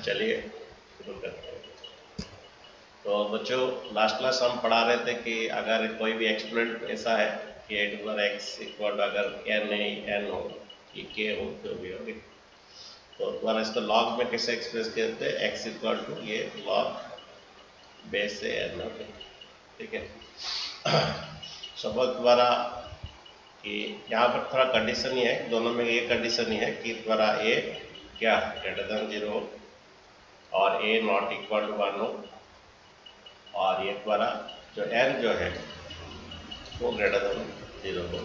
चलिए शुरू करते हैं। तो बच्चों लास्ट क्लास हम पढ़ा रहे थे कि अगर कोई भी एक्सपोनेंट ऐसा है कि ए टू पावर एक्स इक्वल अगर एन हो कि के हो जो भी हो, तो द्वारा इसको लॉग में कैसे एक्सप्रेस करते हैं, एक्स इक्वल टू ये लॉग बेस से एन हो, ठीक है। सपोज द्वारा कि यहाँ पर थोड़ा कंडीशन ही है, दोनों में ये कंडीशन ही है कि द्वारा ए क्या ग्रेटर देन 0 हो और ए नॉट इक्वल टू 1 हो और ये द्वारा जो एन जो है वो ग्रेटर देन 0 हो,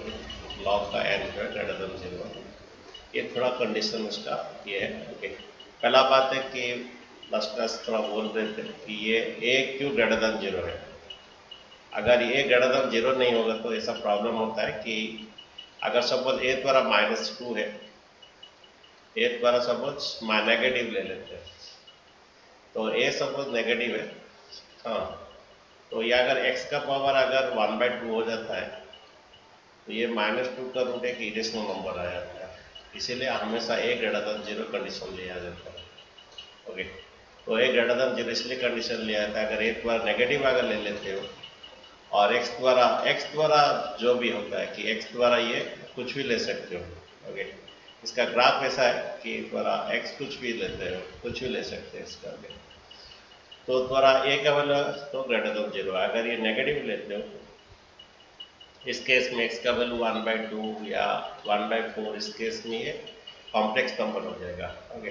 लॉग का एन जो है ग्रेटर देन 0 हो। ये थोड़ा कंडीशन उसका ये है। ओके, पहला बात है कि लास्ट क्लास थोड़ा बोल रहे थे कि ये ए क्यों ग्रेटर देन 0 है। अगर ये ग्रेटर देन 0 नहीं होगा तो ऐसा प्रॉब्लम होता है कि अगर सपोज ए द्वारा -2 है, ए द्वारा सपोज नेगेटिव ले लेते हैं, तो ए सपोज नेगेटिव है, हाँ, तो ये अगर x का पावर अगर 1/2 हो जाता है तो ये -2 का रूट एक इरेशनल नंबर आ जाता है, इसीलिए हमेशा a ग्रेटर देन 0 कंडीशन लिया जाता है। ओके, तो a ग्रेटर देन 0 इसलिए कंडीशन लिया जाता है, अगर a द्वारा नेगेटिव अगर ले लेते हो और x द्वारा जो भी होता है कि x द्वारा ये कुछ भी ले सकते हो। ओके, इसका ग्राफ ऐसा है कि द्वारा x कुछ भी लेते हो, कुछ भी ले सकते हैं इसका। तो द्वारा ए का वैल्यू तो ग्रेटर देन 0 है। अगर ये नेगेटिव लेते हो, इस केस में x का वैल्यू 1/2 या 1/4, इस केस में ये कॉम्प्लेक्स नंबर हो जाएगा। ओके,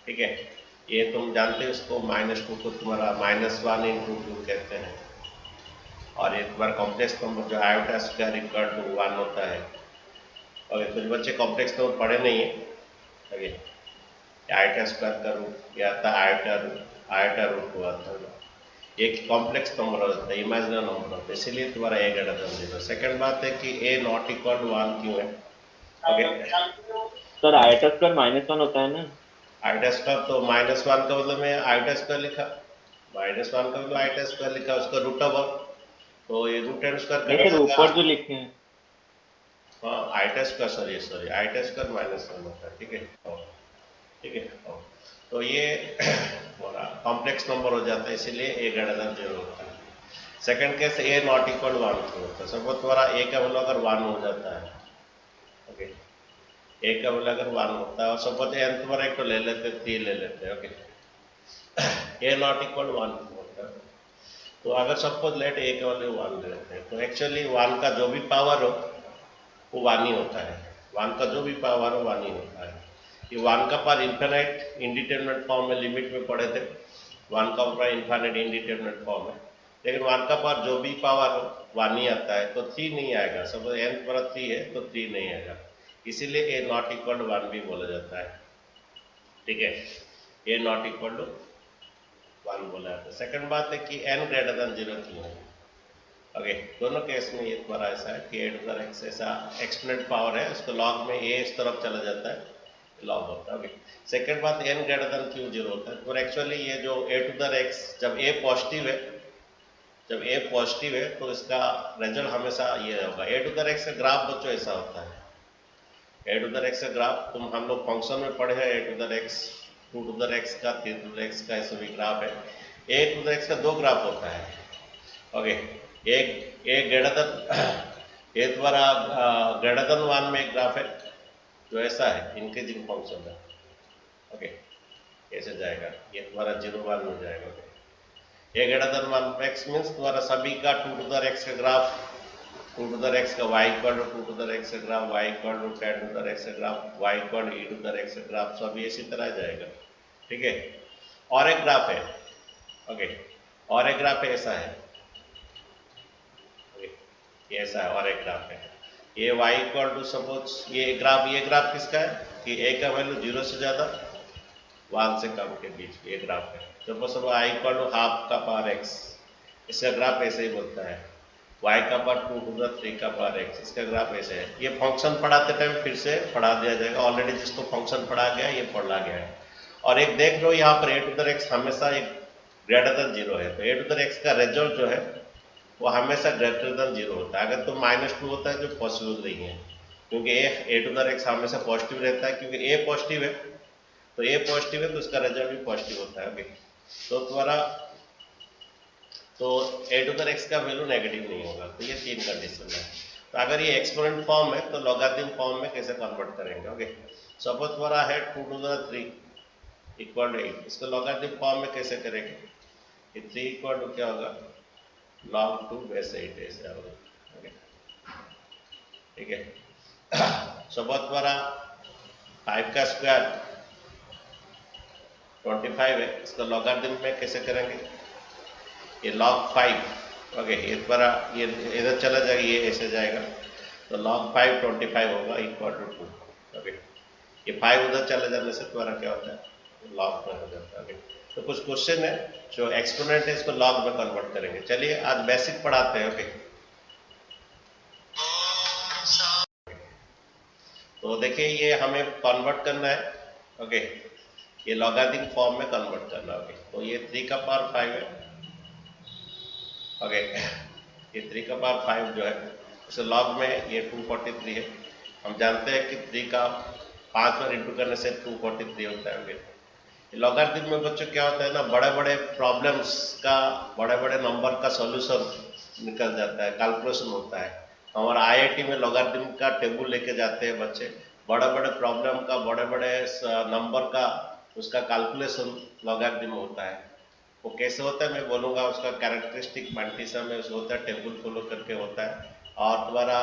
ठीक है, ये तुम जानते हो इसको -2 को तुम्हारा -1 × 2 कहते हैं और ये तुम्हारा कॉम्प्लेक्स नंबर जो आयोटा स्क्वायर इक्वल टू 1 होता है। ओके, कुछ बच्चे कॉम्प्लेक्स नंबर पढ़े नहीं है। ओके, आयोटा स्क्वायर का रूट या था आयोटा रूट हुआ था, एक कॉम्प्लेक्स नंबर होता है, इमेजिनरी नंबर होता है, इसलिए तुम्हारा ए ग्रेटर देन 0। सेकंड बात है कि ए नॉट इक्वल टू 1 क्यों है। ओके सर आयोटा स्क्वायर -1 होता है ना। आयोटा स्क्वायर तो -1 का मतलब मैं आयोटा स्क्वायर लिखा, -1 का मतलब आयोटा स्क्वायर लिखा, उसका रूट ओवर, तो ये रूट एंड स्क्वायर नहीं सर, ऊपर जो लिखे हैं, हाँ iota square, sorry iota square -1 होता है, ठीक है, ठीक है। तो ये कॉम्प्लेक्स नंबर हो जाता है, इसीलिए ए ग्रेटर देन 0 होता है। Second case A not equal 1 क्यों होता है। सपोज तुम्हारा ए का वैल्यू अगर 1 हो जाता है, ओके, ए का वैल्यू अगर 1 होता है और सपोज एन तुम्हारा एक तो ले लेते 3 ले लेते हैं, ओके, ए नॉट इक्वल 1 होता है, तो अगर सपोज लेट ए का वैल्यू 1 ले लेते हैं, तो एक्चुअली 1 का जो भी पावर हो वो 1 ही होता है, 1 का जो भी पावर हो 1 ही होता है। ये 1 का पावर इनफाइनाइट इंडिटरमिनेट फॉर्म में लिमिट में पढ़े थे, 1 का पावर इनफाइनाइट इंडिटरमिनेट फॉर्म है, लेकिन 1 का पावर जो भी पावर 1 ही आता है, तो 3 नहीं आएगा। सपोज n पर 3 है तो 3 नहीं आएगा, इसीलिए ए नॉट इक्वल टू 1 भी बोला जाता है, ठीक है, ए नॉट इक्वल टू 1 बोला जाता है। सेकंड बात है कि n ग्रेटर देन 0 क्यों है। ओके, दोनों केस में ये तुम्हारा ऐसा है कि ए टू द एक्स ऐसा एक्सपोनेंट पावर है, उसको लॉग में ए इस तरफ चला जाता है, लॉग होता है। ओके, सेकंड बात n ग्रेटर देन क्यों 0 होता है, तो एक्चुअली ये जो ए टू द एक्स जब a पॉजिटिव है, जब a पॉजिटिव है तो इसका रिजल्ट हमेशा ये होगा। ए टू द एक्स का ग्राफ बच्चों ऐसा होता है, ए टू द एक्स का ग्राफ तुम हम लोग फंक्शन में पढ़े हैं, a to the x, 2 to the x का, 3 टू द एक्स का, ऐसा भी ग्राफ है। ए टू द एक्स का 2 ग्राफ होता है। ओके, एक ग्रेटर देन ए द्वारा ग्रेटर देन 1 में एक ग्राफ है जो ऐसा है, इंक्रीजिंग फंक्शन है। ओके, कैसे जाएगा, ये तुम्हारा 0 1 हो जाएगा। A greater than 1 x means तुम्हारा सभी का 2 टू द एक्स का ग्राफ, 2 टू द एक्स का y equal to 2 to the x का graph, y equal to 10 to the x का graph, y equal to e to the x का graph, सब इसी तरह जाएगा, ठीक है। और एक ग्राफ है, ओके, और एक ग्राफ ऐसा है, ये ऐसा है, और एक ग्राफ है, ये y इक्वल टू सपोज ये ग्राफ किसका है कि a का वैल्यू 0 से ज़्यादा 1 से कम के बीच ये ग्राफ है। Suppose y equal to half का पावर x, इसका ग्राफ ऐसे ही बोलता है, y का पावर 2 टू द 3 का पावर x, इसका ग्राफ ऐसे है। ये फंक्शन पढ़ाते टाइम फिर से पढ़ा दिया जाएगा, ऑलरेडी जिसको फंक्शन पढ़ा गया ये पढ़ा गया है। और एक देख लो यहाँ पर ए टू द एक्स हमेशा एक ग्रेटर देन 0 है, तो ए टू द एक्स का रिजल्ट जो है वो हमेशा ग्रेटर देन 0 होता है। अगर तो -2 होता है जो पॉसिबल नहीं है, क्योंकि ए टू द एक्स हमेशा पॉजिटिव रहता है, क्योंकि ए पॉजिटिव है तो ये पॉजिटिव है तो उसका रिजल्ट भी पॉजिटिव होता है। ओके, तो तुम्हारा तो ए टू द एक्स का वैल्यू नेगेटिव नहीं होगा। तो ये 3 कंडीशन है। तो अगर ये एक्सपोनेंट फॉर्म है तो लॉगरिथम फॉर्म में कैसे कन्वर्ट करेंगे। ओके, सपोज तुम्हारा है 2 टू द 3 इक्वल टू 8, इसको लॉगरिथम फॉर्म में कैसे करेंगे। ये 3 इक्वल टू क्या होगा, log 2 बेस 8 ऐसे होगा। ओके, ठीक है। सपोज तुम्हारा 5 का स्क्वायर 25 है, इसको लॉगरिथम में कैसे करेंगे, ये log 5। ओके, ये तुम्हारा ये इधर चला जाएगा, ये ऐसे जाएगा, तो log 5 25 होगा इक्वल टू 2। ओके, ये 5 उधर चले जाने से तुम्हारा क्या होता है, log में हो जाता है। ओके, तो कुछ क्वेश्चन है जो एक्सपोनेंट है इसको log में कन्वर्ट करेंगे। चलिए आज बेसिक पढ़ाते हैं। ओके, तो देखिए ये हमें कन्वर्ट करना है। ओके, ये लॉगरिथम फॉर्म में कन्वर्ट करना है। ओके, तो ये 3 का पावर 5 है। ओके, ये 3 का पावर 5 जो है इसे लॉग में ये 243 है। हम जानते हैं कि 3 का 5 बार इंटू करने से 243 होता है। ओके, लॉगरिथम में बच्चों क्या होता है ना, बड़े बड़े प्रॉब्लम्स का, बड़े बड़े नंबर का सॉल्यूशन निकल जाता है, कैलकुलेशन होता है। हमारा आईआईटी में लॉगरिथम का टेबल लेके जाते हैं बच्चे, बड़े बड़े प्रॉब्लम का, बड़े बड़े नंबर का उसका कैलकुलेशन लॉगरिथम होता है। वो कैसे होता है मैं बोलूँगा, उसका कैरेक्टरिस्टिक क्वांटिसा में उसको होता है, टेबल फॉलो करके होता है। और तुम्हारा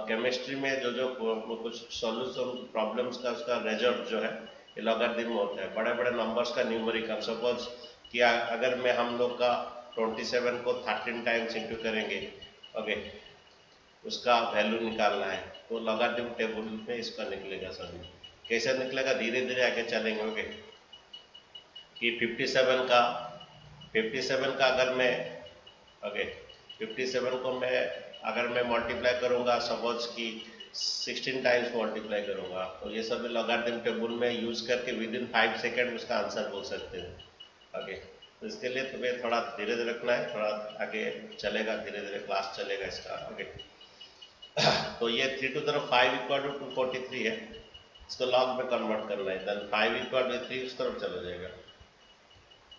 केमिस्ट्री में जो जो कुछ सॉल्यूशन प्रॉब्लम्स का उसका रिजल्ट जो है ये लॉगरिथम में होता है। बड़े बड़े नंबर्स का न्यूमेरिकल, सपोज कि अगर मैं हम लोग का 27 को 13 टाइम्स इंटू करेंगे, ओके, उसका वैल्यू निकालना है तो लॉगरिथम टेबल में इसका निकलेगा सभी। कैसे निकलेगा, धीरे धीरे आगे चलेंगे। ओके, कि 57 का अगर मैं, ओके, 57 को मैं अगर मैं मल्टीप्लाई करूंगा, सपोज कि 16 टाइम्स मल्टीप्लाई करूंगा, तो ये सब लॉगरिथम टेबल में यूज करके विद इन 5 सेकेंड उसका आंसर बोल सकते हैं। ओके, तो इसके लिए तुम्हें थोड़ा धीरे धीरे रखना है, थोड़ा आगे चलेगा, धीरे धीरे क्लास चलेगा इसका। ओके, तो ये 3 टू द 5 इक्वल टू 243 है, इसको लॉग में कन्वर्ट करना है। देन 5 इक्वल टू 3 उस तरफ चला जाएगा,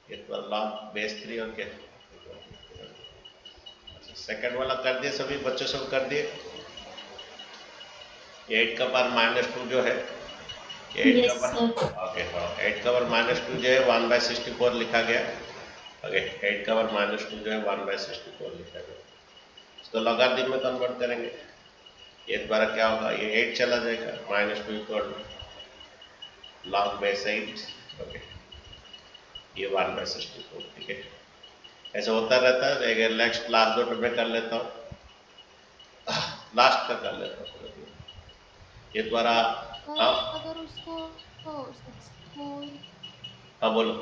ये तो लॉग बेस 3 और क्या। सेकंड वाला कर दिए सभी बच्चों, सब कर दिए। 8 का पावर -2 जो है, 8 का पावर, ओके, हाँ, 8 का पावर -2 जो है 1/64 लिखा गया। ओके, 8 का पावर -2 जो है 1/64 लिखा गया, इसको लॉगरिथम में कन्वर्ट करेंगे। ये द्वारा क्या होगा, ये 8 चला जाएगा, -2 इक्वल लॉग बेस 8। ओके, ये 1/64, ठीक है। ऐसा होता रहता है। अगर नेक्स्ट लास्ट 2 में कर लेता हूँ, लास्ट का कर लेता हूँ ये द्वारा। हाँ अगर उसको 64, हाँ बोलो।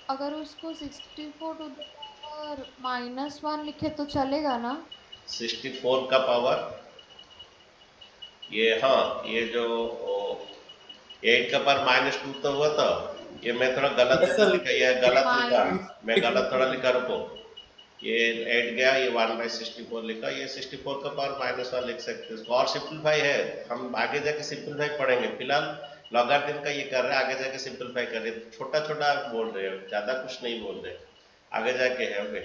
अगर उसको 64 टू द पावर -1 लिखे तो चलेगा ना। 64 का पावर, ये हाँ, ये जो 8 का पावर -2 तो हुआ था, ये मैं थोड़ा गलत लिखा, ये गलत लिखा, मैं गलत थोड़ा लिखा, रुको। ये 8 गया, ये 1/64 लिखा, ये 64 का पावर -1 लिख सकते हैं। और सिंपलीफाई है, हम आगे जाके सिंपलीफाई पढ़ेंगे। फिलहाल लॉगरिथम का ये कर रहे हैं, आगे जाके सिंपलीफाई कर रहे हैं। छोटा छोटा बोल रहे हो, ज्यादा कुछ नहीं बोल रहे, आगे जाके है। ओके,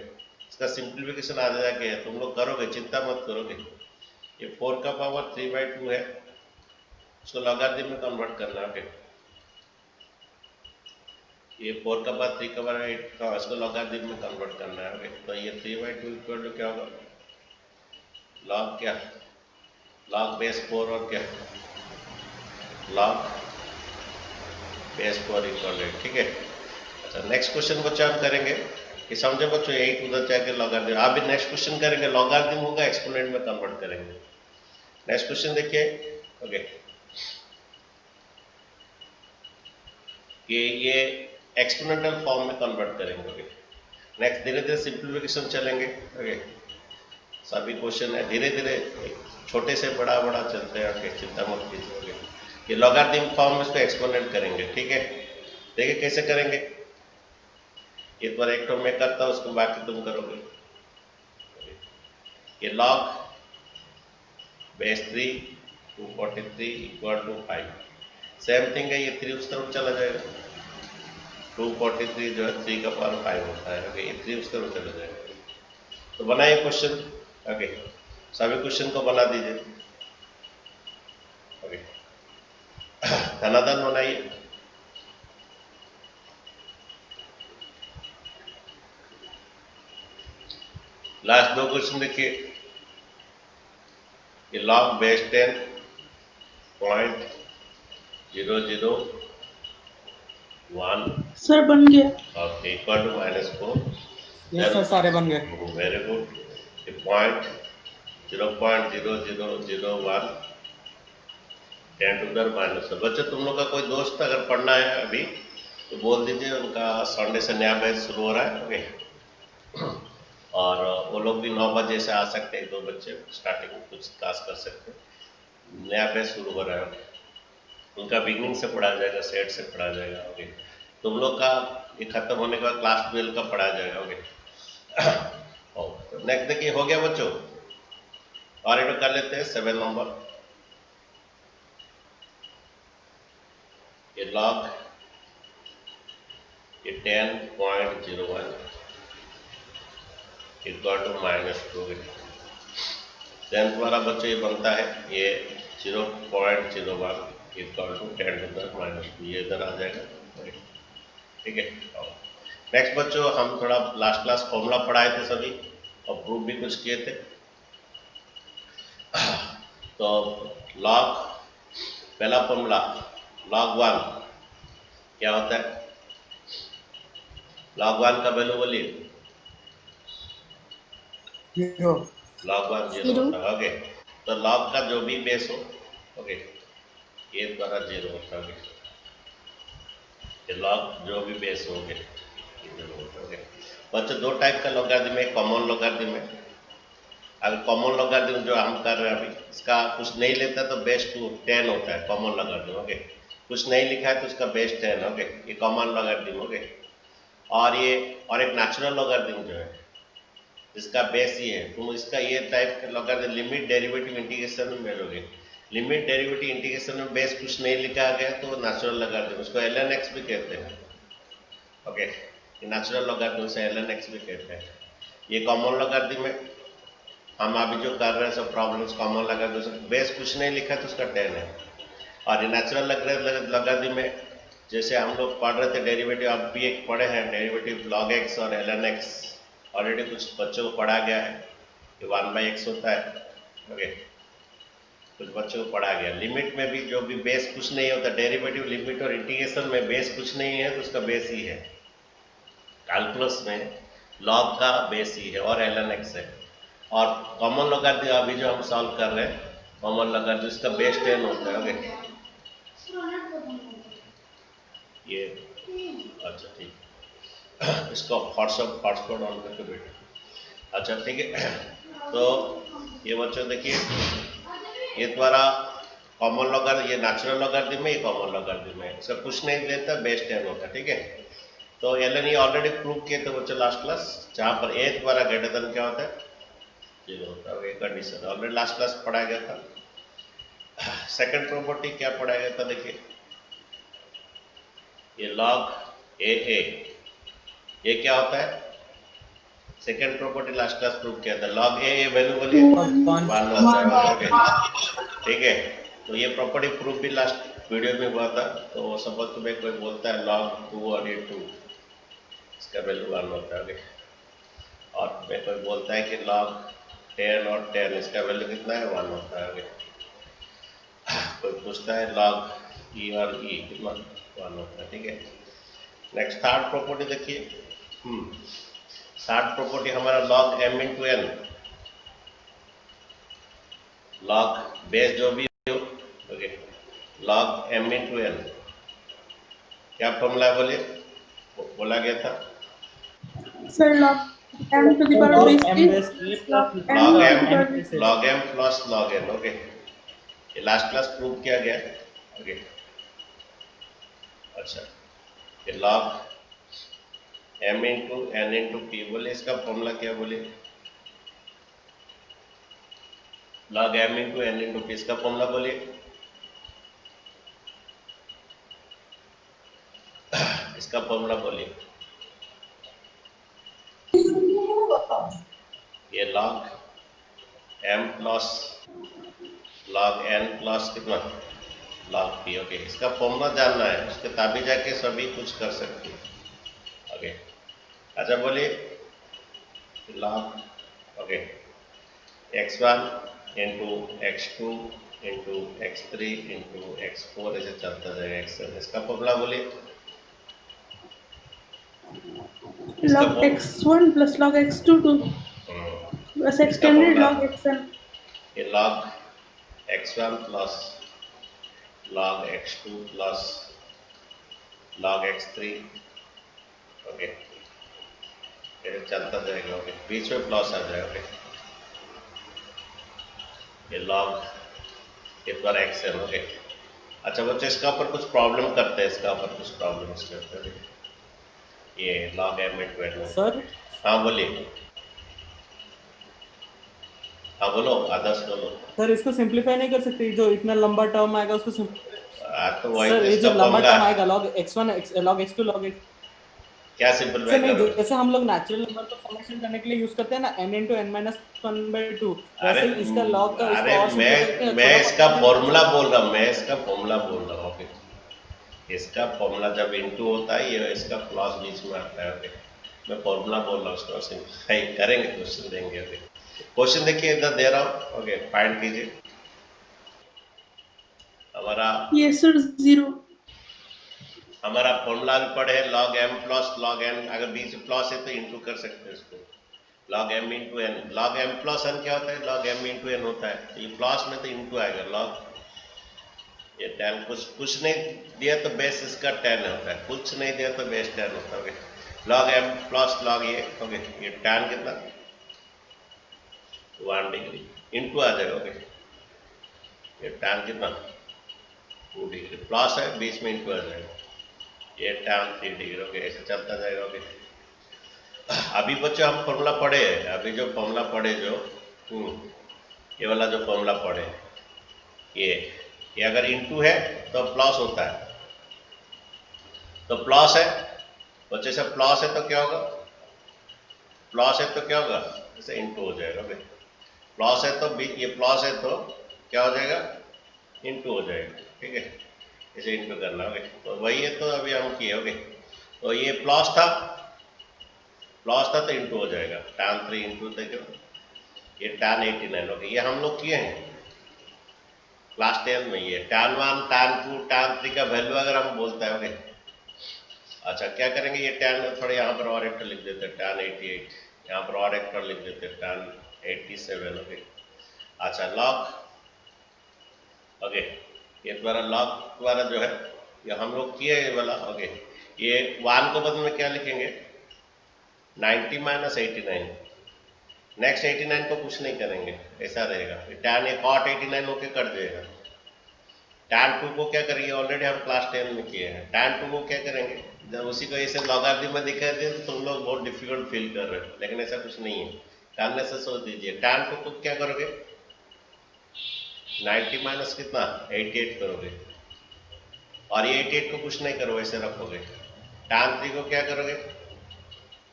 इसका सिंप्लीफिकेशन आगे जाके है, तुम लोग करोगे, चिंता मत करोगे। ये 4 का पावर 3/2 है, उसको लॉगरिथम में कन्वर्ट करना है। ओके, ये 4 का पावर 3 का पावर 8 का, इसको लॉगरिथम में कन्वर्ट करना है। ओके, तो ये 3/2 इक्वल टू क्या होगा, लॉग क्या, लॉग बेस 4 और क्या, लॉग बेस 4 इक्वल टू 8, ठीक है। अच्छा, नेक्स्ट क्वेश्चन बच्चा हम करेंगे कि समझे बच्चों, 8 उधर जाके लॉगरिथम, आप भी नेक्स्ट क्वेश्चन करेंगे, लॉगरिथम होगा एक्सपोनेंट में कन्वर्ट करेंगे। नेक्स्ट क्वेश्चन देखिए। ओके, ये एक्सपोनेंशियल फॉर्म में कन्वर्ट करेंगे। ओके, नेक्स्ट धीरे धीरे सिंप्लीफिकेशन चलेंगे। ओके, सभी क्वेश्चन है धीरे धीरे छोटे से बड़ा बड़ा चलते हैं। ओके, चिंता मत कीजिए। ओके, ये लॉगरिथम फॉर्म में इसको एक्सपोनेंट करेंगे, ठीक है। देखिए कैसे करेंगे, एक बार एक तो मैं करता हूँ, उसको बाकी तुम करोगे। ये log base 3 243 equal to 5, same thing है, ये 3 उस तरफ चला जाएगा। 243 जो है 3 का पावर 5 होता है। ओके, ये 3 उस तरफ चला जाएगा। तो बनाइए क्वेश्चन। ओके, सभी क्वेश्चन को बना दीजिए। ओके, धनाधन बनाइए। लास्ट 2 क्वेश्चन देखिए। ये लॉग बेस 10.001 सर बन गया। और इक्वल टू -4। यस सर, सारे बन गए। Very good. ये पॉइंट 0.0001 10⁻⁻। बच्चों, तुम लोग का कोई दोस्त अगर पढ़ना है अभी तो बोल दीजिए, उनका संडे से नया बैच शुरू हो रहा है। ओके, और वो लोग भी 9 बजे से आ सकते हैं। 2 बच्चे स्टार्टिंग में कुछ क्लास कर सकते हैं। नया बैच शुरू हो रहा है। उनका बिगनिंग से पढ़ाया जाएगा, सेट से पढ़ाया जाएगा। ओके, तुम लोग का ये खत्म होने के बाद क्लास 12 का पढ़ाया जाएगा। ओके, नेक्स्ट देखिए, हो गया बच्चों। और ये कर लेते हैं 7 नंबर। ये लॉग ये 10.01 इक्वल टू -2। देन तुम्हारा बच्चों ये बनता है ये 0.01 इक्वल टू 10⁻²। ये इधर आ जाएगा। ठीक है। नेक्स्ट बच्चों, हम थोड़ा लास्ट क्लास फॉर्मूला पढ़ाए थे सभी, और प्रूफ भी कुछ किए थे। तो लॉग, पहला फॉर्मूला log 1 क्या होता है? log 1 का वैल्यू बोलिए। जीरो। log 1 0 होता है। ओके, तो log का जो भी बेस हो, ओके, ये द्वारा 0 होता है। ये log जो भी बेस हो गए, ये 0 होता है। ओके बच्चों, 2 टाइप का लॉगरिथम है, कॉमन लॉगरिथम है। अगर कॉमन लॉगरिथम जो हम कर रहे हैं अभी, इसका कुछ नहीं लेता तो बेस 10 होता है कॉमन लॉगरिथम। ओके, कुछ नहीं लिखा है तो उसका बेस 10। ओके, ये कॉमन लॉगरिथम। ओके, और ये और एक नेचुरल लॉगरिथम जो है जिसका बेस ये है, तुम इसका ये टाइप का लॉगरिथम लिमिट डेरिवेटिव इंटीग्रेशन में मिलोगे। लिमिट डेरिवेटिव इंटीग्रेशन में बेस कुछ नहीं लिखा गया तो नेचुरल लॉगरिथम, उसको ln(x) भी कहते हैं। ओके, ये नेचुरल लॉगरिथम से ln(x) भी कहते हैं। ये कॉमन लॉगरिथम है। हम अभी जो कर रहे हैं सब प्रॉब्लम्स कॉमन लॉगरिथम, बेस कुछ नहीं लिखा तो उसका 10 है। और ये नेचुरल लॉगरिथम में जैसे हम लोग पढ़ रहे थे डेरिवेटिव, आप भी एक पढ़े हैं डेरिवेटिव log x और ln(x). ऑलरेडी कुछ बच्चों को पढ़ा गया है कि 1/x होता है। ओके, कुछ बच्चों को पढ़ा गया। लिमिट में भी जो भी बेस कुछ नहीं होता, डेरिवेटिव, लिमिट और इंटीग्रेशन में बेस कुछ नहीं है तो उसका बेस ही है। कैलकुलस में log का बेस ही है और ln(x) है। और कॉमन लॉगरिथम अभी जो हम सॉल्व कर रहे हैं, कॉमन लॉगरिथम इसका बेस 10 होता है। ओके, ये अच्छा ठीक, इसको हॉटस्पॉट ऑन करके बैठे। अच्छा ठीक है। तो ये बच्चों देखिए, ये द्वारा कॉमन लॉगरिथम, ये नेचुरल लॉगरिथम है, ये कॉमन लॉगरिथम है। इसका कुछ नहीं लेता, बेस 10 होता है। ठीक है, तो ln ये ऑलरेडी प्रूव किए थे बच्चों लास्ट क्लास, जहाँ पर a द्वारा ग्रेटर देन क्या होता है 0 होता है। ये कंडीशन ऑलरेडी लास्ट क्लास पढ़ाया गया था। सेकंड प्रॉपर्टी क्या पढ़ाया गया था देखिए, ये log AA, ये क्या होता है? Second property last class prove किया था। log AA वैल्यू बोलिए 1 होता है। ओके, ठीक है। तो ये प्रॉपर्टी प्रूफ भी लास्ट वीडियो में हुआ था। तो वो सपोज में कोई बोलता है log 2 और ये 2, इसका वैल्यू 1 होता है। ओके, और में कोई बोलता है कि log 10 और 10, इसका वैल्यू कितना है 1 होता है। ओके, कोई पूछता है log E और E कितना 1 होता है। ठीक है, नेक्स्ट थर्ड प्रॉपर्टी देखिए। थर्ड प्रॉपर्टी हमारा log m into n, log base जो भी हो, okay, log m into n क्या फॉर्मूला है बोलिए, बोला गया था। Sir log m to the power log base m is base 3 log plus m log to m the power base. log m plus log n। Okay, ये last class prove किया गया। Okay, अच्छा, ये log m into n into p बोले, इसका formula क्या बोले, log m into n into p, इसका फॉर्मूला बोलिए। इसका फॉर्मूला बोलिए। ये log m plus log n plus कितना लॉग p। ओके, इसका फॉर्मूला जानना है, उसके ताबी जाके सभी कुछ कर सकते हैं। ओके, अच्छा बोलिए log okay x1 into x2 into x3 into x4 ऐसे चलता जाएगा xn। इसका फॉर्मूला बोलिए। इसका log x1 plus log x2 to plus इसका extended फॉर्मूला log xn. ये log x1 plus log x2 plus log x3 okay ये चलता जाएगा। ओके, बीच में प्लस आ जाएगा। ओके, ये log ये पर xn। ओके, अच्छा बच्चे इसका ऊपर कुछ प्रॉब्लम करते हैं, इसका ऊपर कुछ प्रॉब्लम करते हैं। ये log m into n। Sir हाँ बोलिए, हाँ बोलो, आदर्श बोलो। सर इसको सिंपलीफाई नहीं कर सकते, जो इतना लंबा टर्म आएगा उसको तो वही सर तो ये इसका जो लंबा फॉर्मूला टर्म आएगा log x1 log x2 log x क्या सर सिंपलीफाई नहीं, करो। जैसे हम लोग नेचुरल नंबर को समेशन करने के लिए यूज करते हैं ना n into n minus 1/2, अरे वैसे ही इसका log का अरे इसको और सिंपल करके मैं छोटा इसका फॉर्मूला फॉर्मूला बोल रहा हूँ, मैं इसका फॉर्मूला बोल रहा हूँ। ओके, इसका फॉर्मूला जब इनटू होता है ये इसका प्लस बीच में आता है। ओके, मैं फॉर्मूला बोल रहा हूँ, उसको सिंपलीफाई करेंगे, क्वेश्चन देंगे। ओके, क्वेश्चन देखिए इधर दे रहा हूँ। ओके, फाइंड कीजिए हमारा Yes sir, 0. हमारा फॉर्मूला भी पढ़े log m plus log n। अगर बीच में प्लस है तो इंटू कर सकते हैं इसको। log m into n, log m plus n क्या होता है, log m इंटू n होता है। तो ये प्लस में तो इंटू आएगा log ये tan कुछ नहीं दिया तो बेस इसका tan होता है, कुछ नहीं दिया तो बेस tan होता है। Okay, log m plus log ये ओके ये tan कितना 1 डिग्री इंटू आ जाएगा। ओके, ये tan कितना 2 डिग्री प्लस है, बीच में इंटू आ जाएगा। ये tan 3 डिग्री। ओके, ऐसे चलता जाएगा। ओके, अभी बच्चों हम फॉर्मूला पढ़े हैं, अभी जो फॉर्मूला पढ़े जो ये वाला जो फॉर्मूला पढ़े ये अगर इंटू है तो प्लस होता है, तो प्लस है बच्चे से प्लस है तो क्या होगा, प्लस है तो क्या होगा जैसे इंटू हो जाएगा। ओके, प्लस है तो ये प्लस है तो क्या हो जाएगा इंटू हो जाएगा। ठीक है, इसे इंटू करना। ओके, तो वही है तो अभी हम किए। ओके, तो ये प्लस था तो इंटू हो जाएगा tan 3 इंटू देखो ये tan 89। ओके, ये हम लोग किए हैं क्लास 10 में। ये tan 1 tan 2 tan 3 का वैल्यू अगर हम बोलते हैं। ओके, अच्छा क्या करेंगे, ये tan थोड़ा यहाँ पर और एक लिख देते हैं tan 88, यहाँ पर और एक लिख देते हैं tan 87। ओके, अच्छा लॉग ओके ये द्वारा लॉग द्वारा जो है ये हम लोग किए ये वाला। ओके, ये 1 को बदले में क्या लिखेंगे 90 माइनस 89। नेक्स्ट 89 को कुछ नहीं करेंगे, ऐसा रहेगा। tan ये cot 89 होके कट जाएगा। tan 2 को क्या करेंगे, ऑलरेडी हम क्लास 10 में किए हैं। tan 2 को क्या करेंगे, जब उसी को ऐसे लॉगरिथम में दिखा दें तो तुम लोग बहुत डिफिकल्ट फील कर रहे हो, लेकिन ऐसा कुछ नहीं है। करने से सोच दीजिए tan 2 को क्या करोगे 90 माइनस कितना 88 करोगे, और ये 88 को कुछ नहीं करो ऐसे रखोगे। tan 3 को क्या करोगे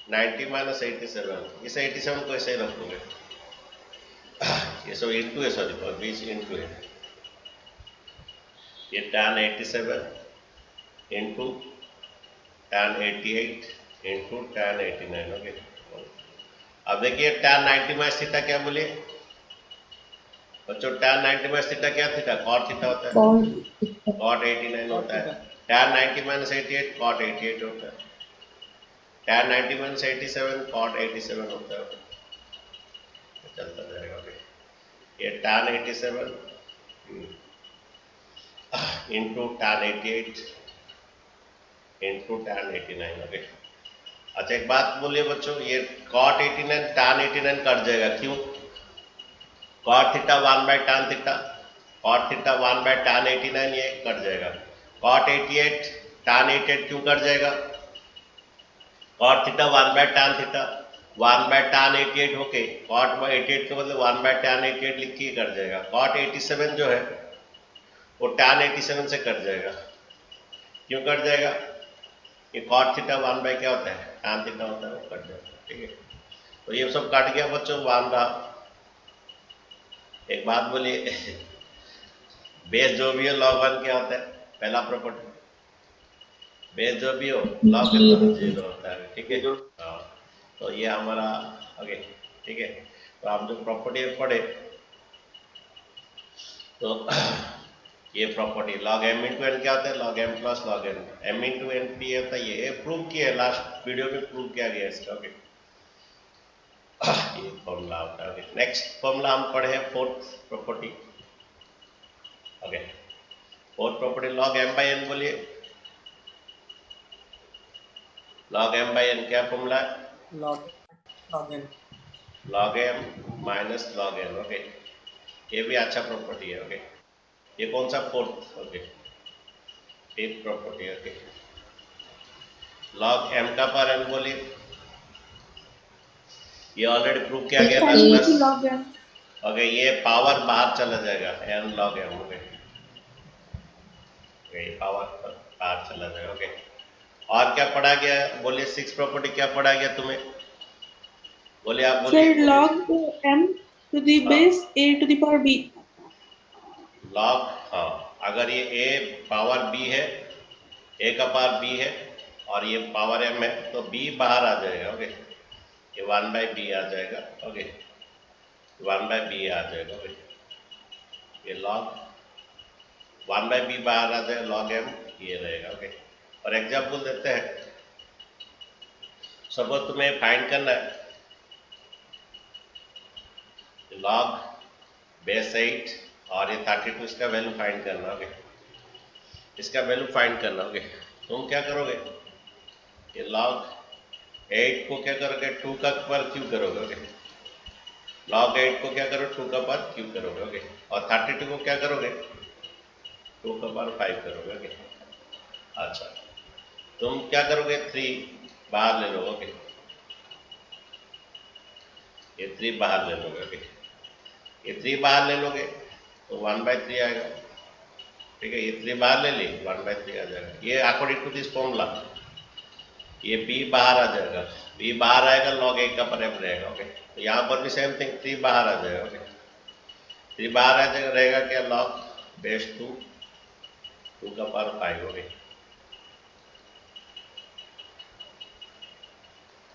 90 माइनस 87, इस 87 को ऐसे ही रखोगे। ये सब इंटू है, सॉरी और बीच इंटू है। ये tan 87 into tan 88 into tan 89। Okay, अब देखिए tan 90 माइनस थीटा क्या बोलिए बच्चों, tan 90 माइनस थीटा क्या थीटा cot थीटा होता है, cot 89 होता है। tan 90 माइनस 88 cot 88 होता है। tan 90 माइनस 87 cot 87 होता है। चलता जाएगा। ये tan 87 into tan 88 into tan 89। Okay, अच्छा एक बात बोलिए बच्चों, ये cot 89 tan 89 कट जाएगा, क्यों cot theta 1 by tan theta, cot theta 1 by tan 89 ये कट जाएगा। cot 88 tan 88 क्यों कट जाएगा, cot theta 1 by tan theta 1 by tan 88 होके cot 88 के बदले 1 बाय tan 88 लिख के कट जाएगा। cot 87 जो है वो tan 87 से कट जाएगा, क्यों कट जाएगा ये cot थीटा 1 बाय क्या होता है, tan थीटा होता है, वो कट जाता है, ठीक है। तो ये सब कट गया बच्चों, 1 रहा। एक बात बोलिए, बेस जो भी है log 1 क्या होता है, पहला प्रॉपर्टी, बेस जो भी हो log कितना 0 होता है, ठीक है। हाँ, तो ये हमारा ओके, ठीक है। तो आप जो प्रॉपर्टी पढ़े, तो ये property log m into n क्या होता है, log m plus log n, m into n p होता है, ये प्रूव किया है, लास्ट वीडियो में प्रूव किया गया इसका, ओके। ये फॉर्मूला होता है, ओके। नेक्स्ट फॉर्मूला हम पढ़े हैं fourth property, okay. Fourth property log m by n, बोलिए log m बाई n क्या फॉर्मूला है, log n log m minus log n, okay. ये भी अच्छा प्रॉपर्टी है, ओके। ये कौन सा fourth, okay, fifth property, okay. log m का पर n, बोलिए, ये ऑलरेडी प्रूव किया गया था n plus, into log m. Okay. ये पावर बाहर चला जाएगा, n log m, ओके, ये पावर बाहर चला जाएगा, ओके। और क्या पढ़ा गया, बोलिए सिक्स प्रॉपर्टी क्या पढ़ा गया तुम्हें, बोलिए, आप Sir, बोलिए। log m to the base a to the power b. log, हाँ, अगर ये a पावर b है, a का पावर b है और ये पावर m है, तो b बाहर आ जाएगा, ओके। ये 1 बाई बी आ जाएगा, ओके, 1 बाई बी आ जाएगा, ओके। ये log 1 बाई बी बाहर आ जाएगा, log m ये रहेगा, ओके। और एग्जाम्पल देते हैं, सपोज तुम्हें फाइंड करना है log बेस 8 और ये 32, इसका वैल्यू फाइंड करना, ओके, इसका वैल्यू फाइंड करना, ओके। तुम क्या करोगे, ये log 8 को क्या करोगे, 2 का पर क्यू करोगे, ओके। log 8 को क्या करो, 2 का पर क्यू करोगे, ओके। और 32 को क्या करोगे, 2 का पर 5 करोगे, ओके। अच्छा, तुम क्या करोगे, 3 बाहर ले लो, ओके, ये 3 बाहर ले लोगे, ओके। ये 3 बाहर ले लोगे तो 1/3 आएगा, ठीक है। ये 3 बाहर ले ली, 1/3 आ जाएगा। ये अकॉर्डिंग टू दिस फॉर्मूला, ये b बाहर आ जाएगा, b बाहर आएगा, log 1 का पर m रहेगा, ओके। तो यहाँ पर भी सेम थिंग, 3 बाहर आ जाएगा, ओके। 3 बाहर आ जाएगा, रहेगा क्या, log बेस 2, 2 का पर 5, ओके।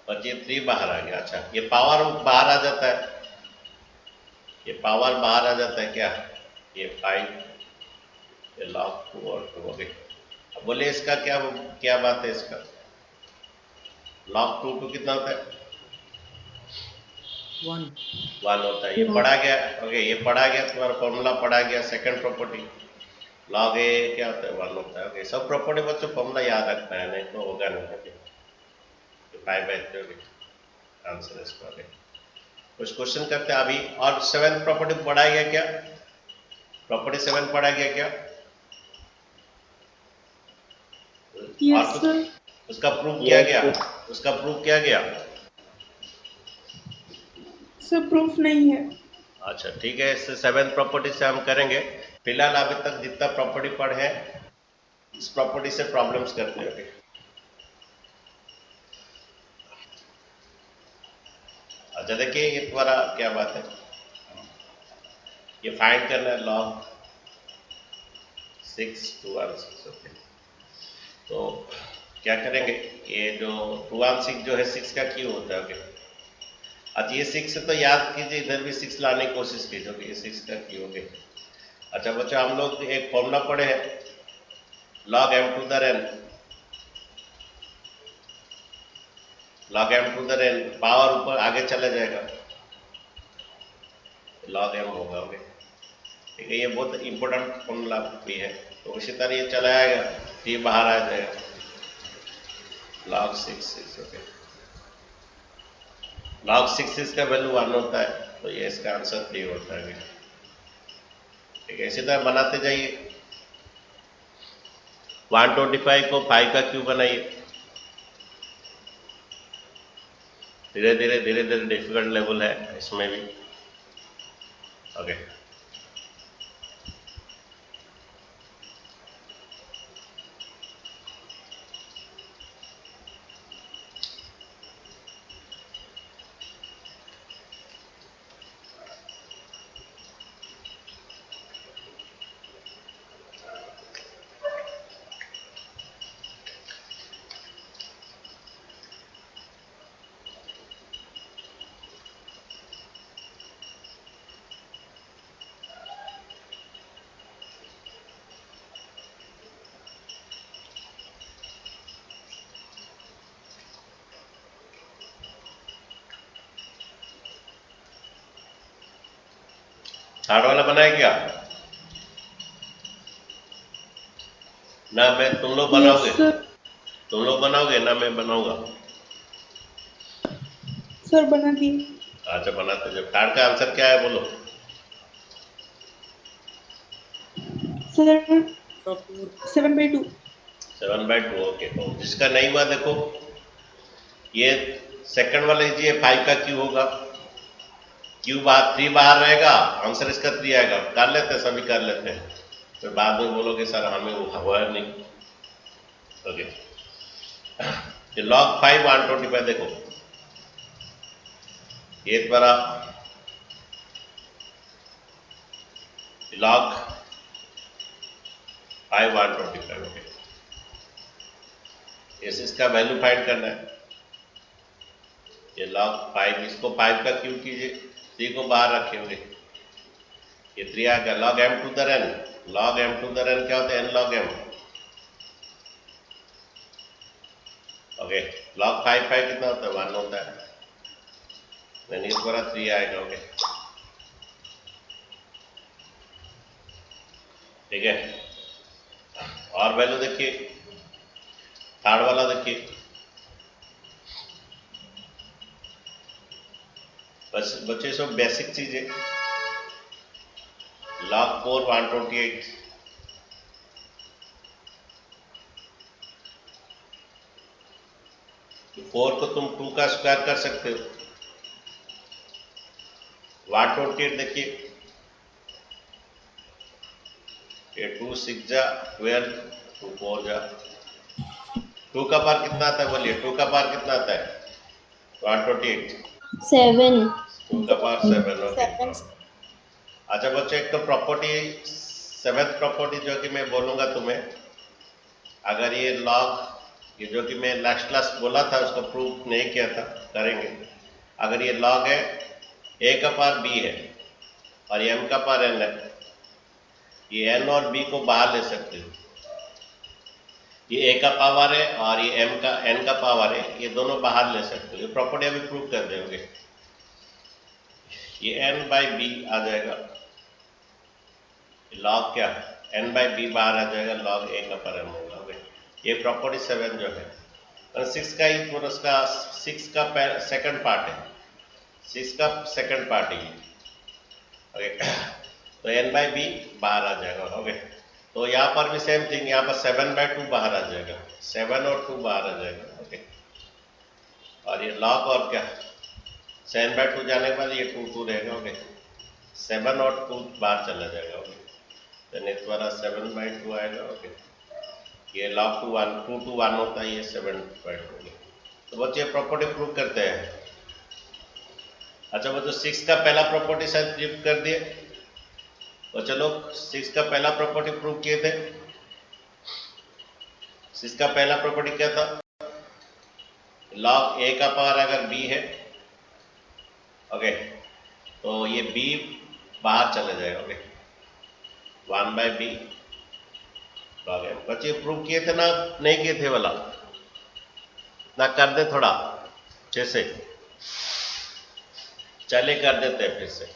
और ये 3 बाहर आ गया। अच्छा, ये पावर बाहर आ जाता है, ये पावर बाहर आ जाता है क्या, ये 5, ये log 2 और 2, ओके। अब बोले इसका क्या क्या बात है, इसका log 2 कितना होता है, 1 होता है। ये पढ़ा गया, ओके, ये पढ़ा गया, तुम्हारा फॉर्मूला पढ़ा गया, सेकंड प्रॉपर्टी log a क्या होता है, 1 होता है, ओके। सब प्रॉपर्टी बच्चों फॉर्मूला याद रखना है, नहीं तो होगा नहीं, ओके। 5/3, ओके, आंसर है इसका, ओके। कुछ क्वेश्चन करते हैं अभी। और 7th प्रॉपर्टी पढ़ा गया क्या, प्रॉपर्टी 7 पढ़ा गया क्या, Yes, और sir. कुछ उसका प्रूफ किया Yes, गया, sir. उसका प्रूफ किया गया। Sir, proof नहीं है. अच्छा, ठीक है, इससे 7th प्रॉपर्टी से हम करेंगे। फिलहाल अभी तक जितना प्रॉपर्टी पढ़े हैं, इस प्रॉपर्टी से प्रॉब्लम्स करते हैं, ओके। अच्छा, देखिए ये तुम्हारा क्या बात है, ये फाइंड करना है log 6 2 1 6, ओके। तो क्या करेंगे, ये जो 2 1 6 जो है 6 का क्यू होता है, ओके। अच्छा, ये 6 है तो याद कीजिए, इधर भी 6 लाने की कोशिश कीजिए, ओके, ये 6 का क्यू, ओके। अच्छा बच्चों, हम लोग एक फॉर्मूला पढ़े हैं, log m to the n, log m to the n, power ऊपर आगे चला जाएगा, log m होगा, ओके, ठीक है। ये बहुत इंपॉर्टेंट फॉर्मूला भी है। तो इसी तरह ये चला आएगा, ये बाहर आ जाएगा, log 6 ओके। log 6 का वैल्यू 1 होता है, तो ये इसका आंसर 3 होता है, ठीक है। इसी तरह बनाते जाइए, 125 को 5 का क्यूब बनाइए, धीरे धीरे डिफिकल्ट लेवल है इसमें भी, ओके। थर्ड वाला बनाए क्या? ना मैं तुम लोग बनाओगे? Yes, sir. तुम लोग बनाओगे ना मैं बनाऊंगा? Sir, बना दिए. अच्छा बनाते जब थर्ड का आंसर क्या है बोलो? Sir, So 4. 7/2. 7/2 ओके। तो जिसका नहीं हुआ देखो, ये सेकंड वाला लीजिए 5 का क्यू होगा, क्यू बाहर 3 बाहर रहेगा, आंसर इसका 3 आएगा। कर लेते हैं, सभी कर लेते हैं, फिर बाद में बोलोगे सर हमें वो हुआ नहीं। ओके, ये log 5 125 देखो, ये द्वारा log 5 125 ओके, इसका वैल्यू फाइंड करना है। ये log 5, इसको 5 का क्यू कीजिए, 3 को बाहर रखे होंगे, ये 3 आ गया। log m to the n, log m to the n क्या होता है? n log m okay. log 5 5 कितना होता है? 1 होता है, यानी इस बार 3 आएगा। ओके ठीक है, और वैल्यू देखिए, थर्ड वाला देखिए, बस बच्चे सब बेसिक चीज है। log 4 128, तो 4 को तुम 2 का स्क्वायर कर सकते हो। 128 देखिए, ये 2 6 जा 12, 2 4 जा, 2 का पार कितना आता है बोलिए? 2 का पार कितना आता है? 128, 7. 2 का पार 7 ओके। अच्छा बच्चों, एक तो प्रॉपर्टी, सेवेंथ प्रॉपर्टी जो कि मैं बोलूंगा तुम्हें, अगर ये लॉग, ये जो कि मैं लास्ट क्लास बोला था उसको प्रूव नहीं किया था, करेंगे। अगर ये लॉग है, ए का पार बी है और एम का पार एन है, ये एन और बी को बाहर ले सकते हो। ये ए का पावर है और ये एम का एन का पावर है, ये दोनों बाहर ले सकते हो। ये प्रॉपर्टी अभी प्रूव कर देंगे। ये एन बाई बी आ जाएगा, लॉग क्या है? एन बाई बी बाहर आ जाएगा, लॉग ए का पर एन होगा। ये प्रॉपर्टी 7 जो है, और 6 का ही थोड़ा उसका 6 का सेकंड पार्ट है, 6 का सेकंड पार्ट है ओके। तो एन बाई बी बाहर आ जाएगा। ओके, तो यहाँ पर भी सेम थिंग, यहाँ पर 7/2 बाहर आ जाएगा, 7 और 2 बाहर आ जाएगा। ओके, और ये लॉग और क्या, 7/2 जाने के बाद ये 2 2 रहेगा। ओके, 7 और 2 बाहर चला जाएगा। ओके, तो इस द्वारा 7/2 आएगा। ओके, ये log 2 1 2 to 1 होता है, ये 7/2। तो बच्चे प्रॉपर्टी प्रूव करते हैं। अच्छा बच्चों, 6 का पहला प्रॉपर्टी शायद प्रूव कर दिए, तो चलो 6 का पहला प्रॉपर्टी प्रूव किए थे। 6 का पहला प्रॉपर्टी क्या था? log a का पावर अगर b है, ओके, तो ये b बाहर चले जाएगा। Okay, 1/b log m। बच्चे प्रूव किए थे ना, नहीं किए थे वाला ना? कर दे थोड़ा अच्छे से, चले कर देते हैं फिर से।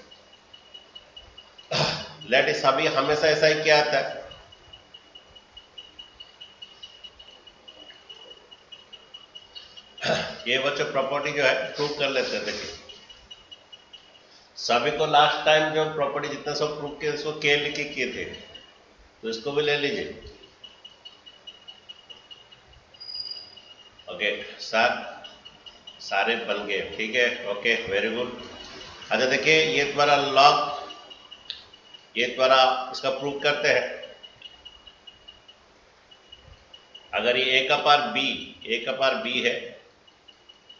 लेट इस अभी हमेशा ऐसा ही क्या आता है, ये बच्चों प्रॉपर्टी जो है प्रूव कर लेते हैं। देखिए सभी को लास्ट टाइम जो प्रॉपर्टी जितना सब प्रूव किए उसको के लिख के किए थे, तो इसको भी ले लीजिए। ओके सर, सारे बन गए, ठीक है। Okay very good. अच्छा देखिए, ये द्वारा लॉग, ये द्वारा इसका प्रूव करते हैं। अगर ये ए का पार बी है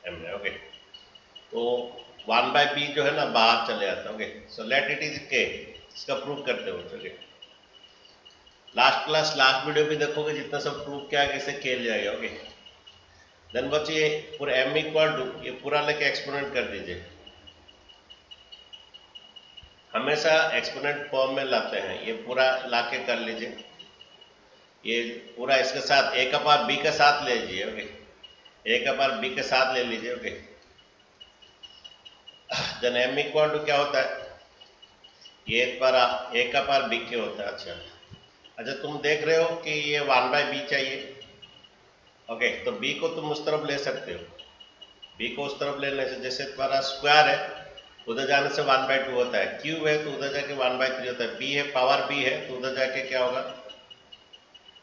एम है, ओके, तो 1/b जो है ना बाहर चले जाता है। Okay, so let it is के, इसका प्रूव करते हो। चलिए लास्ट क्लास, लास्ट वीडियो भी देखोगे, जितना सब प्रूव किया कैसे के जाएगा। ओके, देन बच्चे पूरा m इक्वल टू, ये पूरा लेके एक्सपोनेंट कर दीजिए। हमेशा एक्सपोनेंट फॉर्म में लाते हैं, ये पूरा लाके कर लीजिए। ये पूरा इसके साथ a का पावर b के साथ ले लीजिए। ओके, a का पावर b के साथ ले लीजिए। Okay, then m equal to क्या होता है? ये ए का पावर बी के होता है। अच्छा तुम देख रहे हो कि ये 1/b चाहिए। ओके, तो b को तुम उस तरफ ले सकते हो। b को उस तरफ लेने से, जैसे तुम्हारा स्क्वायर है, उधर जाने से 1/2 होता है, क्यूब है तो उधर जाके 1/3 होता है, b है, पावर b है तो उधर जाके क्या होगा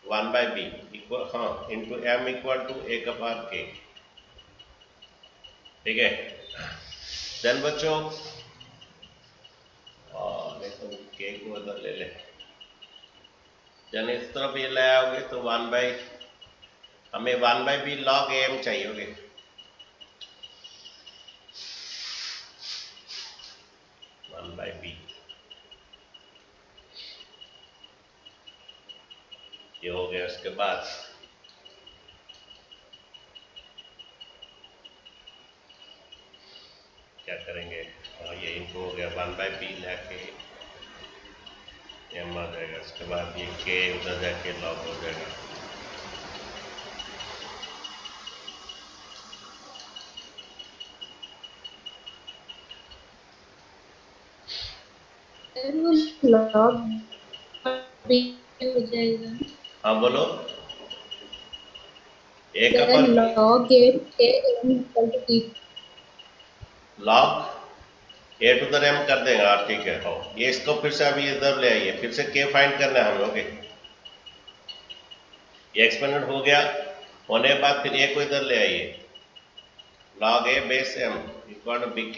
1/b इक्वल, हाँ, into m equal to a का पावर k। ठीक है, देन बच्चों नहीं तो k को उधर ले ले, देन इस तरफ ये ले आओगे तो हमें 1/b log am चाहिए। ओके, ये हो गया। उसके बाद क्या करेंगे, ये इनको हो गया 1/b लेके m आ जाएगा। उसके बाद ये k उधर जाके लॉग हो जाएगा। लॉग बी हो जाएगा। हाँ बोलो, a का पर लॉग ए के equal to b. Log a to the m कर देगा। ठीक है, हो ये, इसको फिर से अभी इधर ले आइए, फिर से k फाइंड करना है हमें। ओके, ये एक्सपेंडेड हो गया, होने के बाद फिर a को इधर ले आइए, log a base m equal to bk।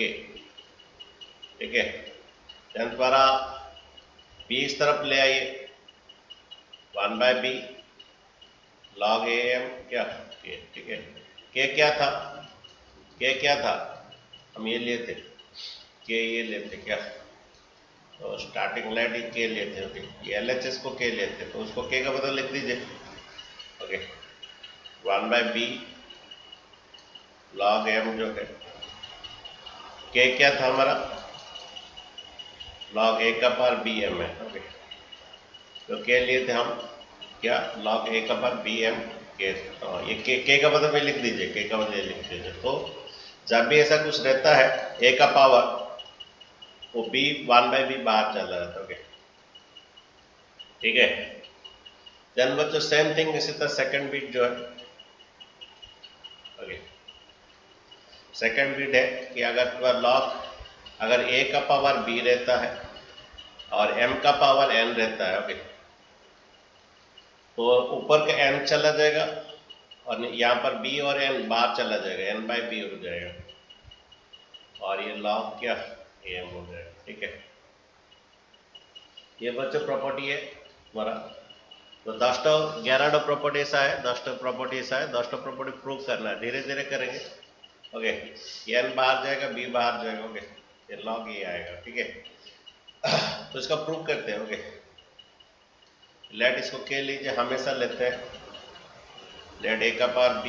ठीक है, देन द्वारा b इस तरफ ले आइए, 1/b log am क्या k। ठीक है, k क्या था, हम ये लेते k, ये लेते क्या, तो स्टार्टिंग लाइट के लेते हैं। ओके, ये LHS को k लेते हैं, तो उसको k का बदल लिख दीजिए। ओके, 1/b log m जो है, k क्या था हमारा, log a का पावर bm है। ओके, तो k लिए थे हम क्या, log a का पावर bm k। ये k का बदल में लिख दीजिए, k का बदल लिख दीजिए। तो जब भी ऐसा कुछ रहता है a का पावर, वो b 1/b बाहर चला जाता है। ओके, ठीक है, देन बच्चों सेम थिंग इसी तरह सेकंड बीट जो है। ओके, सेकंड बीट है कि अगर अगर a का पावर b रहता है और m का पावर n रहता है। ओके, तो ऊपर का n चला जाएगा और यहाँ पर b और n बाहर चला जाएगा, n/b हो जाएगा, और ये लॉग क्या am हो जाएगा। ठीक है, ये बच्चों प्रॉपर्टी है हमारा। तो 11 प्रॉपर्टी ऐसा है, 10 प्रॉपर्टी ऐसा है, 10 प्रॉपर्टी प्रूव करना है, धीरे धीरे करेंगे। ओके, ये n बाहर जाएगा, b बाहर जाएगा। ओके, ये लॉग ये आएगा। ठीक है, तो इसका प्रूव करते हैं। ओके, लेट इसको k लीजिए, हमेशा लेते हैं, लेट a का पावर b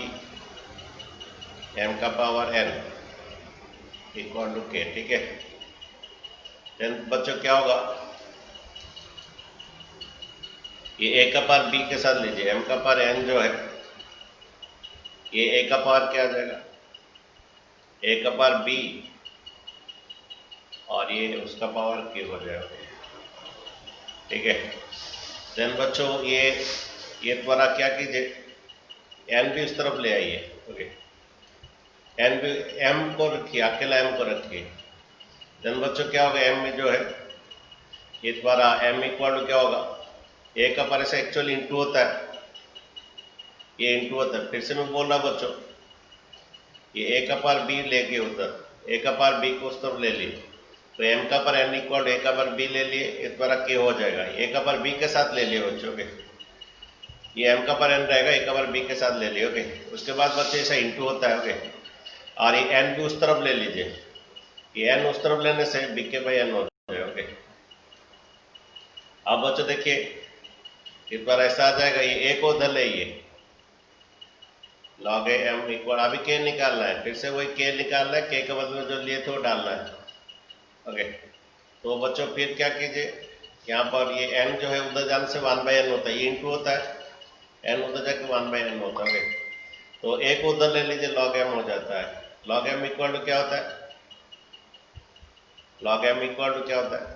m का power n equal to k। ठीक है, देन बच्चों क्या होगा, ये a का पावर b के साथ लीजिए, m का पावर n जो है, ये a का पावर क्या आ जाएगा, a का पावर b और ये उसका पावर k हो जाएगा। ठीक है, देन बच्चों ये द्वारा क्या कीजिए, n भी उस तरफ ले आइए। ओके, n भी, m को रखिए, अकेला m को रखिए। देन बच्चों क्या होगा, m में जो है ये द्वारा m इक्वल टू क्या होगा, a का पावर से एक्चुअली इंटू होता है, ये इंटू होता है। फिर से मैं बोल रहा बच्चों, ये a का पावर b लेके उधर, a का पावर b को उस तरफ ले लिए, तो m का power n equal to a का पावर b ले लिए, इस द्वारा k हो जाएगा, a का पावर b के साथ ले लिए बच्चों के, ये m का पावर n रहेगा, a का पावर b के साथ ले लिए। ओके, उसके बाद बच्चे ऐसा इंटू होता है। ओके, और ये n भी उस तरफ ले लीजिए, ये n उस तरफ लेने से bk/n हो जाएगा। ओके, अब बच्चों देखिए इस बार ऐसा आ जाएगा, ये a को उधर ले, ये log a m इक्वल, अभी k निकालना है, फिर से वही k निकालना है, k के बदले में जो लिए थे वो डालना है। ओके, तो बच्चों फिर क्या कीजिए, यहाँ पर ये n जो है उधर जाने से 1/n होता है, ये इंटू होता है, n उधर जाके 1/n होता है। ओके, तो a को उधर ले लीजिए, log m हो जाता है। log m इक्वल टू क्या होता है, log m इक्वल टू क्या होता है,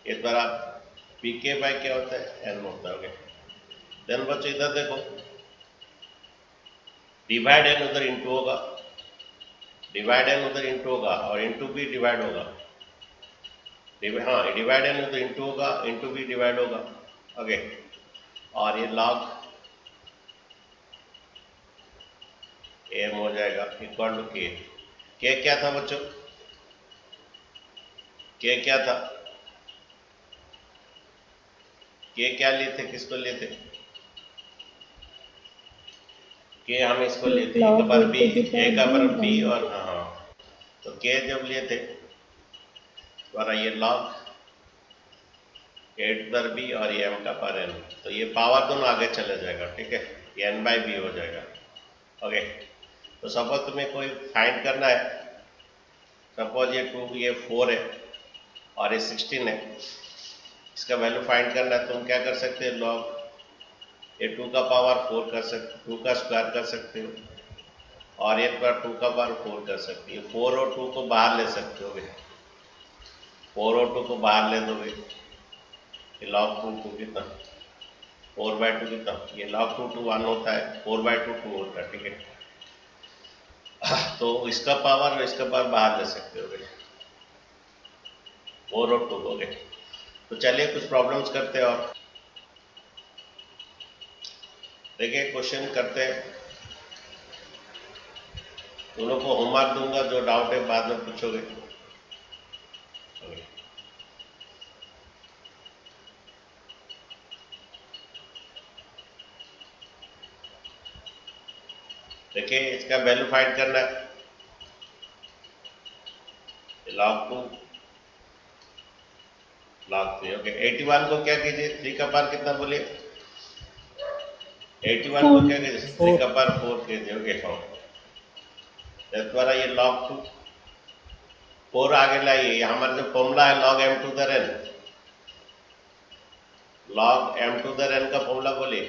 इस बार आप pk बाय क्या होता है n होता है ओके। देन बच्चों इधर देखो डिवाइड n उधर इंटू होगा, डिवाइड n उधर इंटू होगा और इंटू भी डिवाइड होगा, हाँ डिवाइड n उधर इंटू होगा, इंटू भी डिवाइड होगा ओके। और ये लॉग m हो जाएगा इक्वल टू k क्या था बच्चों, k क्या था, k क्या लिए थे, किसको लिए थे, k हम इसको लिए थे a का पर b, a का पर b और हाँ तो k जब लिए थे द्वारा ये log a to the b और ये m का पर n, तो ये पावर दोनों आगे चले जाएगा ठीक है, ये n बाई b हो जाएगा ओके। तो सपोज तुम्हें कोई फाइंड करना है, सपोज ये 2 ये 4 है और ये 16 है, इसका वैल्यू फाइंड करना है, तुम क्या कर सकते हो लॉग ये 2 का पावर 4 कर सकते, 2 का स्क्वायर कर सकते हो और ये पर 2 का पावर 4 कर सकते हो, 4 और 2 को बाहर ले सकते हो, 4 और 2 को बाहर ले दोगे, ये लॉग 2 कितना 4/2 कितना, ये लॉग 2 1 होता है, 4/2 2 होता है ठीक है। तो इसका पावर बाहर ले सकते हो 4 और 2 हो गए। तो चलिए कुछ प्रॉब्लम्स करते हैं और देखिए क्वेश्चन करते हैं, तुम लोग को होमवर्क दूंगा, जो डाउट है बाद में पूछोगे। देखिए इसका वैल्यू फाइंड करना है, लॉग 2 लॉग 3 ओके। 81 को क्या कीजिए, 3 का पावर कितना बोलिए, 81 को क्या कीजिए 3 का पावर 4 कीजिए ओके। द्वारा ये लॉग 2 4 आगे लाइए, हमारा जो फॉर्मूला है log m to the n, log m to the n का फॉर्मूला बोलिए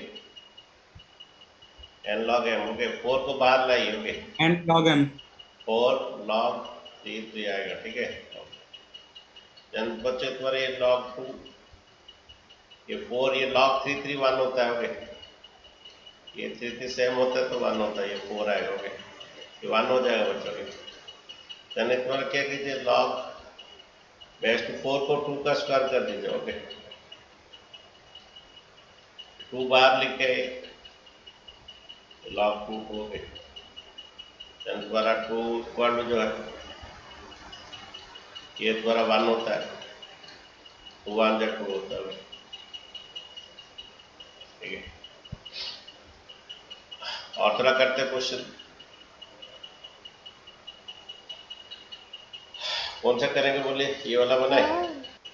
n log m ओके। 4 को बाहर लाइए okay, n log m 4 log 3 आएगा ठीक है। जन बच्चे तुम्हारे ये log 2 ये 4 ये log 3 1 होता है ओके, ये 3 सेम होता है तो 1 होता है, ये 4 आएगा ओके, ये 1 हो जाएगा बच्चों के। जन तुम्हारा क्या कीजिए log बेस टू 4 को 2 का स्क्वायर कर दीजिए ओके, 2 बाहर लिख के log 2 हो गए, जन तुम्हारा 2 इक्वल जो है ये द्वारा 1 होता है, 2 1 जा 2 होता है ठीक है। और थोड़ा करते हैं क्वेश्चन, कौन सा करेंगे बोलिए, ये वाला बनाए,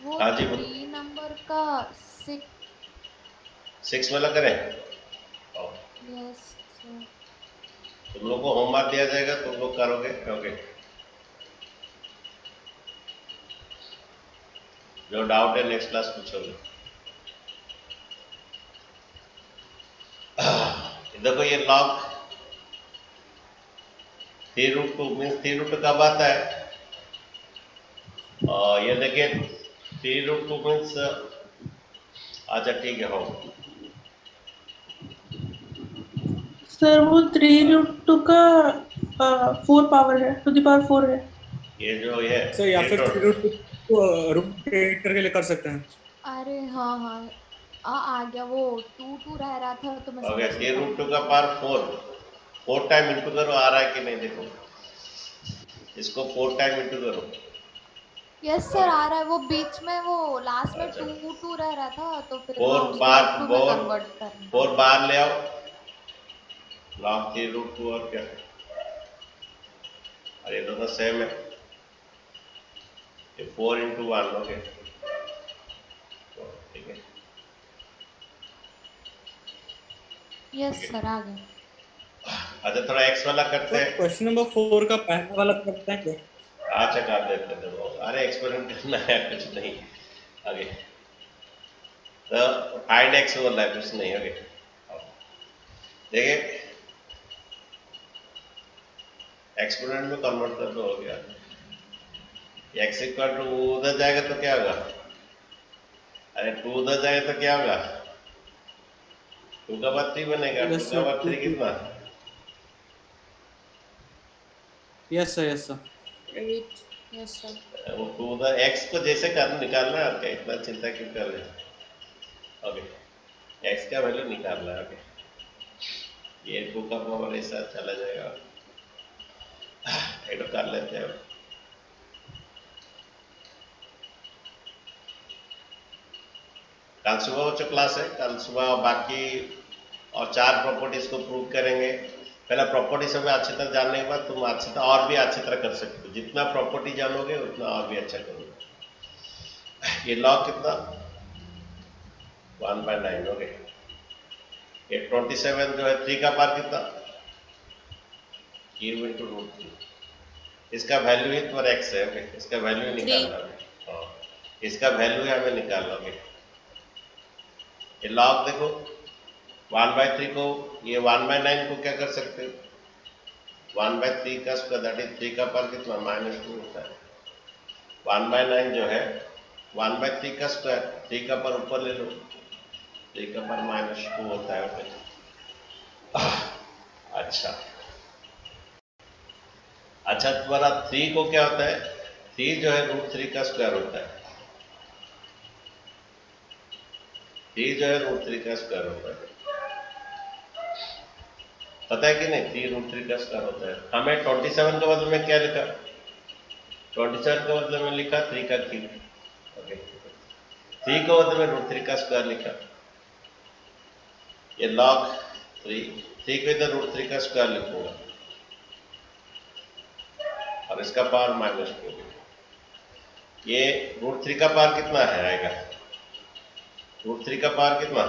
वो हाँ जी 3 नंबर का 6 वाला करें। Yes sir. तुम लोग को होमवर्क दिया जाएगा, तुम लोग करोगे ओके। जो डाउट है नेक्स्ट क्लास पूछोगे। देखो ये log 3√2 मीन्स 3√2 कब आता है, ये देखिए 3√2 मीन्स अच्छा ठीक है हो, सर वो 3√2 का 4 पावर है, टू द पावर 4 है। ये जो ये सर या फिर रूट करके ले कर सकते हैं। अरे हाँ हाँ आ गया, वो 2 रह रहा था तो मैं ओके, समझ नहीं पाई। 3√2 का पावर 4 टाइम इंटू करो, आ रहा है कि नहीं देखो, इसको 4 टाइम इंटू करो। यस सर आ रहा है, वो बीच में वो लास्ट में अच्छा। 2 रह रहा था तो फिर 4 हाँ, उसको बार 2 में कन्वर्ट करना। 4 बार ले आओ, log 3√2 और क्या, अरे दोनों सेम है, ये 4 इंटू 1 ओके ठीक है। यस सर आ गया। अच्छा थोड़ा x वाला करते हैं, क्वेश्चन नंबर 4 का पहला वाला करते हैं क्या? अच्छा कर देते हैं, देखो अरे एक्सपेरिमेंट करना है कुछ नहीं आगे, तो फाइंड x बोल रहा है कुछ नहीं ओके। देखिए एक्सपेरिमेंट में कन्वर्ट कर दो हो गया, x इक्वल टू उधर जाएगा तो क्या होगा अरे 2 उधर जाए तो क्या होगा? 2 का बाद 3 बनेगा। 2 Yes, का sir. बाद 3 कितना? Yes sir, yes sir. 8. Yes, sir. वो 2 उधर x को जैसे कर निकालना है आपका, इतना चिंता क्यों कर रहे हैं? ओके, x का वैल्यू निकालना है। ओके, ये 2 का पावर ऐसा चला जाएगा। ये तो कर लेते हैं। कल सुबह बच्चों क्लास है, कल सुबह बाकी और 4 प्रॉपर्टीज को प्रूव करेंगे। पहला प्रॉपर्टी सब अच्छी तरह जानने के बाद तुम अच्छी तरह और भी अच्छी तरह कर सकते हो। जितना प्रॉपर्टी जानोगे उतना और भी अच्छा करोगे। ये लॉग कितना? 1/9। ओके, ये 27 जो है 3 का पावर कितना? Cube into root 3। इसका वैल्यू ही तुम्हारा x है। ओके, इसका वैल्यू ही निकालना है। हाँ, इसका वैल्यू है हमें निकालना। ओके, ये लॉग देखो 1/3 को, ये 1/9 को क्या कर सकते हो? 1/3 का स्क्वायर, दैट इज 3 का पावर कितना? -2 होता है। 1/9 जो है 1/3 का स्क्वायर, 3 का पावर ऊपर ले लो, 3 का पावर -2 होता है। ओके, अच्छा तुम्हारा 3 को क्या होता है? 3 जो है √3 का स्क्वायर होता है। 3 जो है √3 का स्क्वायर होता है। पता है कि नहीं? 3 √3 का स्क्वायर होता है। हमें 27 के बदले में क्या लिखा? 27 के बदले में लिखा 3 का क्यूब। ओके, 3 के बदले में √3 का स्क्वायर लिखा। ये log 3 को इधर √3 का स्क्वायर लिखूंगा और इसका पावर -2। ये √3 का पावर कितना है आएगा? √3 का पावर कितना?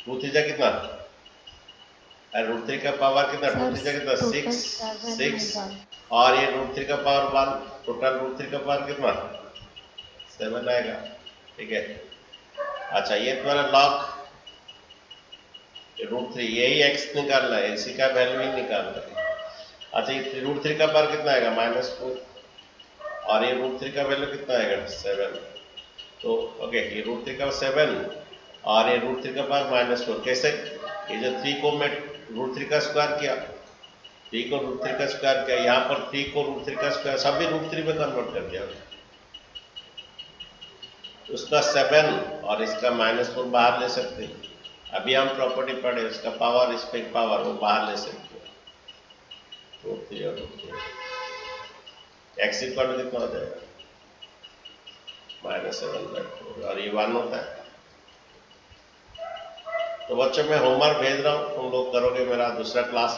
2 कितना? √3 का पावर कितना? Sir, 2 कितना? total 6 7 6 होगा. और ये √3 का पावर 1, टोटल √3 का पावर कितना? 7 आएगा। ठीक है, अच्छा ये तुम्हारा log √3, यही x निकालना है, इसी का वैल्यू ही निकालना है। अच्छा ये √3 का पावर कितना आएगा? -4 और ये √3 का वैल्यू कितना आएगा? 7। तो ओके, ये √3 का 7 और ये √3 का पावर -4। कैसे? ये जो 3 को मैं √3 का स्क्वायर किया, 3 को √3 का स्क्वायर किया, यहाँ पर 3 को √3 का स्क्वायर सभी √3 में कन्वर्ट कर दिया। उसका 7 और इसका -4 बाहर ले सकते हैं। अभी हम प्रॉपर्टी पढ़े, उसका पावर इस पे पावर वो बाहर ले सकते हैं। √3 और √3 x इक्वल कितना हो जाएगा? -7/4 और ये 1 होता है। तो बच्चों मैं होमवर्क भेज रहा हूँ, तुम लोग करोगे। मेरा दूसरा क्लास